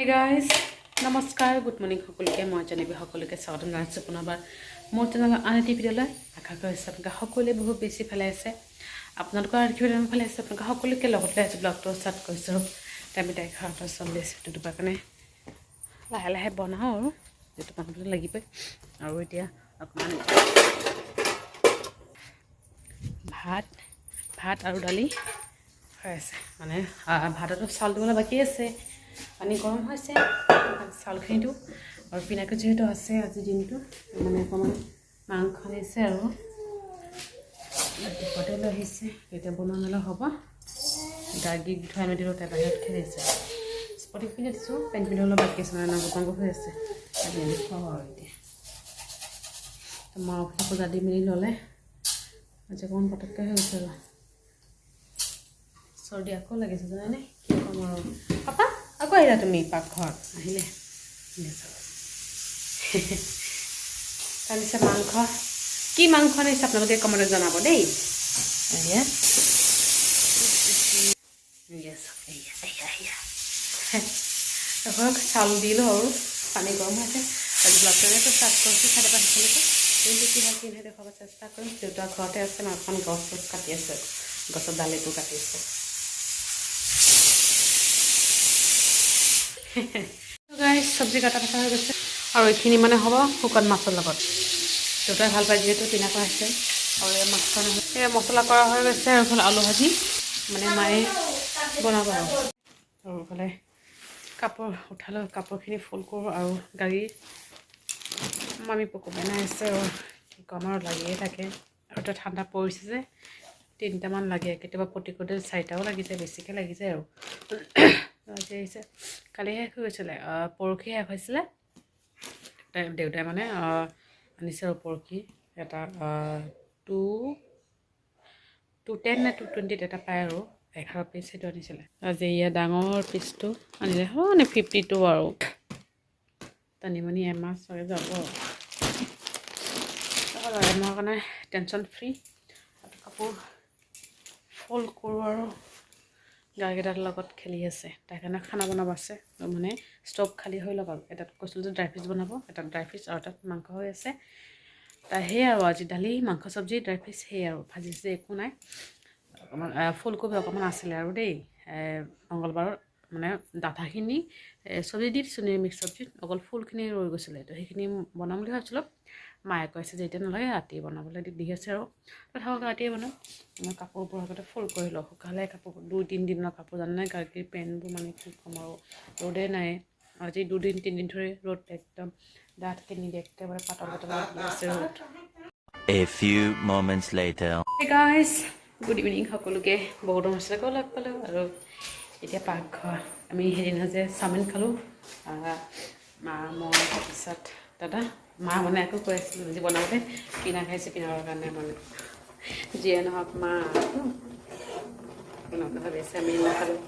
Hey guys, নমস্কাৰ good morning সকলোকে মই জানিবি সকলোকে স্বাগতম জনাইছোঁ পুনৰবাৰ মোৰ চেনেলৰ আন এটি ভিডিঅ'লৈ আশা কৰিছোঁ আপোনালোকে সকলোৱে বহুত বেছি ভালে আছে আপোনালোকৰ আশীৰ্বাদ ভালে আছে আপোনালোকে সকলোকে লগত লৈ আজি ব্লগটো ষ্টাৰ্ট কৰিছোঁ আমি তাই খাওঁতে চলি আছে দুটা কাৰণে লাহে লাহে বনাওঁ আৰু যিটো বনাবলৈ লাগিবই আৰু এতিয়া অকণমান ভাত আৰু দালি হৈ আছে মানে ভাততো চাউল দিবলৈ বাকী আছে পানী গৰম হৈছে চাউলখিনি দিওঁ আৰু পিনাকো যিহেতু আছে আজিৰ দিনটো মানে অকণমান মাংস আনিছে আৰু ৰাতিপুৱাতে লৈ আহিছে এতিয়া বনোৱা মেলা হ'ব দাগি ধুৱাই মেলি দিলোঁ তাই বাহিৰত খেলিছে স্পটিং পিন্ধি দিছোঁ পেণ্ট পিন্ধি অলপ বাকী আছে মানে নাংগ হৈ আছে মেলি খুৱাওঁ আৰু এতিয়া মাংস পূজা দি মেলি ল'লে আজি অকণমান পটককৈ হৈ গৈছে আৰু চৰ্দি আকৌ লাগিছে জানানে কি ক'ম আৰু পাপা আকৌ আহিলা তুমি পাকঘৰত আহিলে তাৰপিছত মাংস কি মাংস আনিছে আপোনালোকে কমেণ্টত জনাব দেই চাউল দিলোঁ আৰু পানী গৰম হৈছে আজি ব্লগটো ষ্টাৰ্ট কৰিছোঁ চাই দিব সেইখিনিকে কিন্তু কি হয় কি নহয় দেখুৱাব চেষ্টা কৰিম দেউতা ঘৰতে আছে ন এখন গছ কাটি আছে গছৰ ডালিটো কাটি আছে চব্জি কাটা থকা হৈ গৈছে আৰু এইখিনি মানে হ'ব শুকান মাছৰ লগত দেউতাই ভাল পায় যিহেতু পিনাকো আছে আৰু এই মাছখন এই মছলা কৰা হৈ গৈছে আৰু এইফালে আলু ভাজি মানে মায়ে বনাব আৰু এইফালে কাপোৰ উঠালোঁ কাপোৰখিনি ফুল কৰোঁ আৰু গাড়ী মামী পকু বনাই আছে আৰু কি ক'ম আৰু লাগিয়ে থাকে আৰু এতিয়া ঠাণ্ডা পৰিছে যে 3টামান লাগে কেতিয়াবা প্ৰতিকোতে 4টাও লাগি যায় বেছিকৈ লাগি যায় আৰু আজি আহিছে কালি শেষ হৈ গৈছিলে পৰহি শেষ হৈছিলে দেউতাই মানে আনিছে আৰু পৰহি এটা 210 নে 220 এটা পায় আৰু 11 পিচ সেইটো আনিছিলে আজি ইয়াৰ ডাঙৰ পিচটো আনিলে মানে 52 আৰু টানিমনি এমাহ চাগে যাব মোৰ কাৰণে টেনশ্যন ফ্ৰী কাপোৰ ফল্ড কৰোঁ আৰু গাইকেইটাৰ লগত খেলি আছে তাৰ কাৰণে খানা বনাব আছে মানে ষ্টভ খালী হৈ লওক আৰু এটাত কৈছিলোঁ যে ড্ৰাই ফিছ বনাব এটাত ড্ৰাই ফিছ আৰু এটাত মাংস হৈ আছে তাই সেয়ে আৰু আজি দালি মাংস চব্জি ড্ৰাই ফিছ সেয়ে আৰু ভাজি চাজি একো নাই অকণমান ফুলকবি অকণমান আছিলে আৰু দেই মঙলবাৰৰ মানে ডাঠাখিনি চব্জি দি দিছোঁ নিৰামিষ চব্জিত অকল ফুলখিনি ৰৈ গৈছিলে তো সেইখিনি বনাম বুলি ভাবিছিলোঁ মায়ে কৈছে যে এতিয়া নালাগে ৰাতি বনাবলৈ দি আছে আৰু তথাপিও ৰাতিয়ে বনাম মই কাপোৰবোৰ আগতে ফুল কৰি লওঁ শুকালে কাপোৰ 2-3 দিনৰ কাপোৰ জানে গাড়ীৰ পেণ্টবোৰ মানে কি ক'ম আৰু ৰ'দে নাই আজি 2-3 দিন ধৰি ৰ'দ একদম ডাঠকৈ নিদিয়ে একেবাৰে পাতল আছে ৰ'দ A few moments later. Hey guys, good evening সকলোকে বহুত সমস্যা লগ পালোঁ আৰু এতিয়া পাকঘৰ আমি সেইদিনা যে চাওমিন খালোঁ মা মই তাৰপিছত দাদা মা মানে আকৌ কৈ আছিলোঁ আজি বনাবলৈ পিনা খাইছে পিনাৰ কাৰণে মানে যিয়ে নহওক মা বনাবলৈ ভাবিছে আমি নাখালোঁ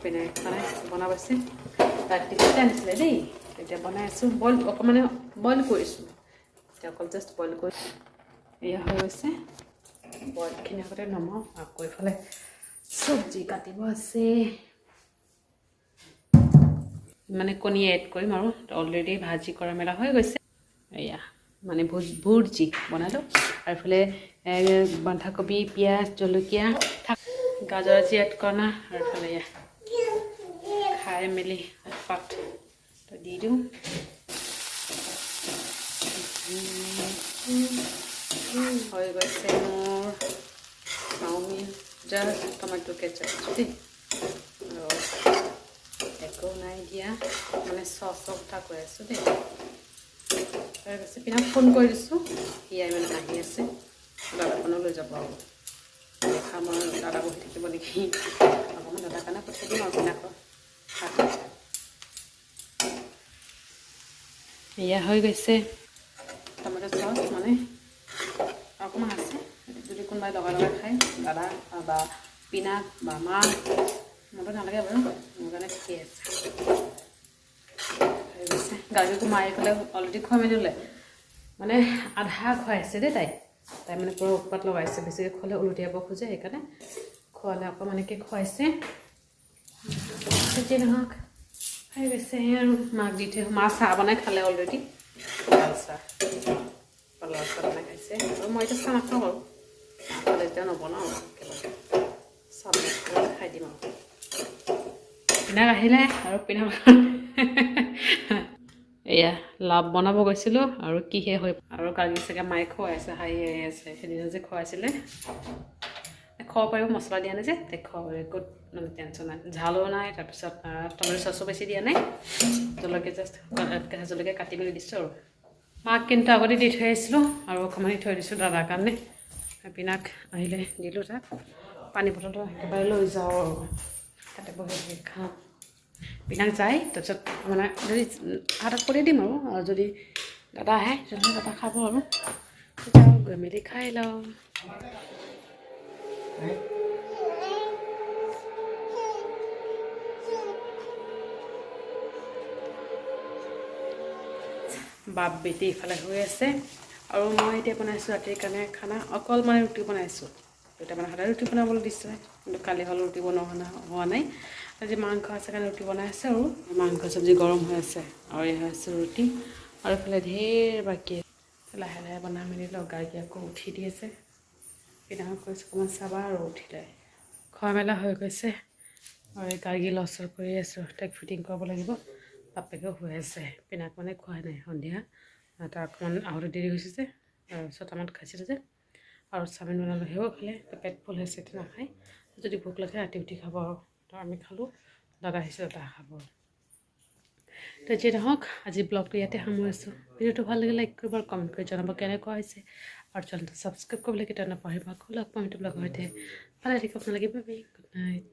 পিনে মানে বনাবছে ৰাতিপুৱাতে আনিছিলে দেই এতিয়া বনাই আছোঁ বইল অকণমান বইল কৰিছোঁ এতিয়া অকল জাষ্ট বইল কৰি এয়া হৈ গৈছে বইলখিনি আগতে নমাওঁ আকৌ এইফালে চব্জি কাটিব আছে মানে কণী এড কৰিম আৰু অলৰেডি ভাজি কৰা মেলা হৈ গৈছে এয়া মানে ভুৰ্জি বনালোঁ আৰু এইফালে বন্ধাকবি পিঁয়াজ জলকীয়া গাজৰ আজি এড কৰা আৰু এইফালে এয়া খাই মেলি পাত দি দিওঁ হৈ গৈছে মোৰ চাওমিন জাষ্ট টমেটো কেচাপ দেই আৰু একো নাই দিয়া মানে চচৰ কথা কৈ আছোঁ দেই তাৰপিছত পিনাক ফোন কৰি দিছোঁ সিয়াই মানে আহি আছে দাদাখনো লৈ যাব আৰু খাম আৰু দাদা বহি থাকিব নেকি অকণমান দাদাৰ কাৰণে পঠিয়াই দিম আৰু পিনাকৰ এয়া হৈ গৈছে টমেটো চচ মানে অকণমান আছে যদি কোনোবাই লগাই খায় দাদা বা পিনাক বা মা মনটো নালাগে বাৰু মোৰ কাৰণে ঠিকেই আছে হৈ গৈছে গাড়ীটো মাৰি পেলাই অলৰেডি খুৱাই মেলি দিলে মানে আধা খুৱাইছে দেই তাই মানে পুৰা উৎপাত লগাইছে বেছিকৈ খোৱালে উলটিয়াব খোজে সেইকাৰণে খোৱালে অকণমানকৈ খুৱাইছে যেতিয়া নহওক খাই গৈছে আৰু মাক দি থৈ মা চাহ বনাই খালে অলৰেডি লাল চাহ বনাই খাইছে আৰু মই এতিয়া চাহ নাখাওঁ বাৰু খালে এতিয়া নবনাওঁ একেলগে চাহ বনাই খাই দিম আৰু পিনাক আহিলে আৰু পিনাক এয়া লাভ বনাব গৈছিলোঁ আৰু কিহে হৈ আৰু কালি চাগে মায়ে খুৱাইছে হাঁহি হাঁহি আছে সেইদিনা যে খুৱাইছিলে খাব পাৰিব মছলা দিয়া নাই যে খাব পাৰিব একো মানে টেনশ্যন নাই ঝালো নাই তাৰপিছত টমেটো চচো বেছি দিয়া নাই জলকীয়া জাষ্ট কেঁচা জলকীয়া কাটি মেলি দিছোঁ আৰু মাক কিন্তু আগতে দি থৈ আহিছিলোঁ আৰু অকণমান থৈ দিছোঁ দাদাৰ কাৰণে পিনাক আহিলে দিলোঁ তাক পানী বটলটো একেবাৰে লৈ যাওঁ আৰু তাতে বহি খাওঁ পিনাক যায় তাৰপিছত মানে যদি হাতত কৰি দিম আৰু যদি দাদা আহে তেনেহ'লে দাদা খাব আৰু তেতিয়া গৈ মেলি খাই লওঁ বাপ বেটি ইফালে হৈ আছে আৰু মই এতিয়া বনাইছোঁ ৰাতিৰ কাৰণে খানা অকল মানে ৰুটি বনাইছোঁ এতিয়া মানে সদায় ৰুটি বনাবলৈ দিছে কিন্তু কালি হ'ল ৰুটি বনোৱা হোৱা নাই আজি মাংস আছে কাৰণে ৰুটি বনাই আছে আৰু মাংস চব্জি গৰম হৈ আছে আৰু এয়া হৈছে ৰুটি আৰু এইফালে ঢেৰ বাকী লাহে লাহে বনাই মেলি লগাই আকৌ উঠি দি আছে পিনাক কৈছোঁ অকণমান চাবা আৰু উঠিলে খোৱা মেলা হৈ গৈছে আৰু এই গাৰ্গী লৰচৰ কৰি আছোঁ তাইক ফিটিং কৰিব লাগিব বাপেকেও হৈ আছে পিনাক মানে খোৱাই নাই সন্ধিয়া তাৰ অকণমান আহোঁতে দেৰি হৈছে যে আৰু 6টামানত খাইছিলে যে আৰু চাওমিন বনালোঁ সেও খালে পেট ফুল হৈছে এতিয়া নাখায় যদি ভোক লাগে ৰাতি উঠি খাব আৰু তো আমি খালোঁ দাদা আহিছে দাদা খাব তো যি নহওক আজি ব্লগটো ইয়াতে সামৰিছোঁ ভিডিঅ'টো ভাল লাগিলে লাইক কৰিব আৰু কমেণ্ট কৰি জনাব কেনেকুৱা হৈছে আৰু চেনেলটো ছাবস্ক্ৰাইব কৰিবলৈ কেতিয়াও নাপাহৰিব আকৌ লগ পাম এইটো ব্লগৰ সৈতে ভালে থাকিব আপোনালোকে বাই বাই গুড নাইট